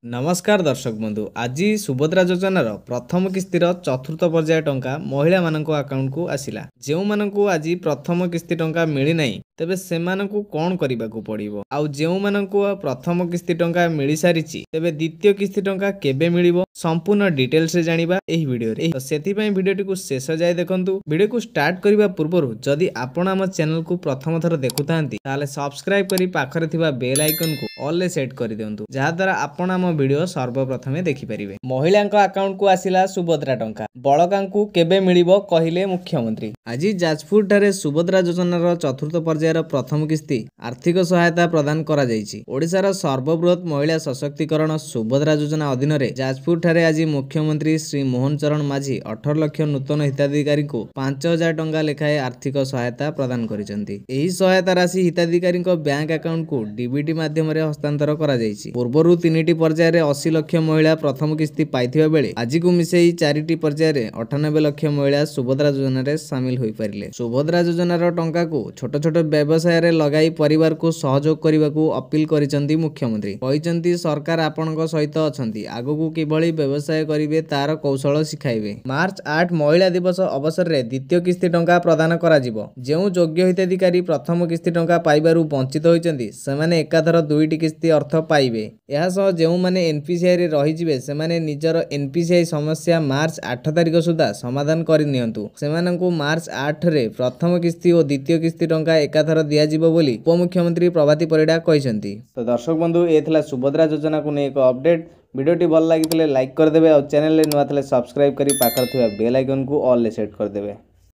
नमस्कार दर्शक बंधु आज सुभद्रा योजनार प्रथम किस्तिर चतुर्थ पर्याय टंका महिला मानक अकाउंट को आसिला। जो मानकु आज प्रथम किस्ती टंका मिली नहीं तेबे सेमानकु कौन करिबाकु पड़िबो आउ जो मानकु प्रथम किस्ती टंका मिली सारिछि तेबे द्वितीय किस्ती टंका केबे मिलिबो संपूर्ण डिटेल्स रे जानिबा एही वीडियो रे। तो सेति पई वीडियोटी को शेष जाय देखंतु। वीडियो को स्टार्ट करिबा पूर्वरु जदि आपण हम चैनल को प्रथम थर देखुतांती ताले सब्सक्राइब करी पाखरे थिबा बेल आइकन को ऑल रे सेट करि देंतु जहा द्वारा आपण हम वीडियो सर्वप्रथमे देखि परिबे। महिलांक अकाउंट को आसिला सुभद्रा टंका बळकांकु केबे मिलिबो कहिले मुख्यमंत्री। आज जाजपुर ठारे सुभद्रा योजनार चतुर्थ पर्यायर प्रथम किस्ती आर्थिक सहायता प्रदान करा जायछि। ओडिसार सर्वबृहत महिला सशक्तिकरण सुभद्रा योजना अधीन रे जाजपुर ठारे आज मुख्यमंत्री श्री मोहन चरण माझी 18 लाख नूतन हिताधिकारी को 5000 टंका लेखाए आर्थिक सहायता प्रदान करिसेंती। एही सहायता राशि हिताधिकारी बैंक अकाउंट को डीबीटी माध्यम रे हस्तांतर करा जायछि। पूर्वरु 3टी पर्याय रे 80 लाख महिला प्रथम किस्ती पाइथिबा बेले आज को मिसेई 4टी पर्याय रे 98 लाख महिला सुभद्रा योजना रे शामिल होई परिले। सुभद्रा योजनार टंका को छोट छोट व्यवसाय रे लगाई परिवार को सहयोग करबाकू अपील करिसेंती मुख्यमंत्री। कहिसेंती सरकार आपनक सहित अछंती आगकू किभଳି व्यवसाय करिवे तार कौशल शिखाइबे। मार्च 8 महिला दिवस अवसर रे द्वितीय किस्ती टंका प्रदान करा जिवो। जेउ योग्य हिताधिकारी प्रथम किस्ती टंका पाइबारु वंचित होइचंती सेमाने एकाथर दुईटी किस्ती अर्थ पाइबे। एहा सह जेउ माने एनपीसीआई रे रहिजिबे सेमाने निजर एनपीसीआई समस्या मार्च 8 तारिख सुधा समाधान करि नियंतु। सेमानंकु मार्च 8 रे प्रथम किस्ती और द्वितीय किस्ती टंका एकाथर दिया जिवो बोली उपमुख्यमंत्री प्रभाती परिडा कहिसेंती। तो दर्शक बंधु एथला सुभद्रा योजना को नै एक अपडेट। वीडियोटी भल लागिथिले लाइक कर देबे और चैनल रे नुवा थले सब्सक्राइब करी पाखर थिबा बेल आइकन को ऑल ले सेट कर देबे।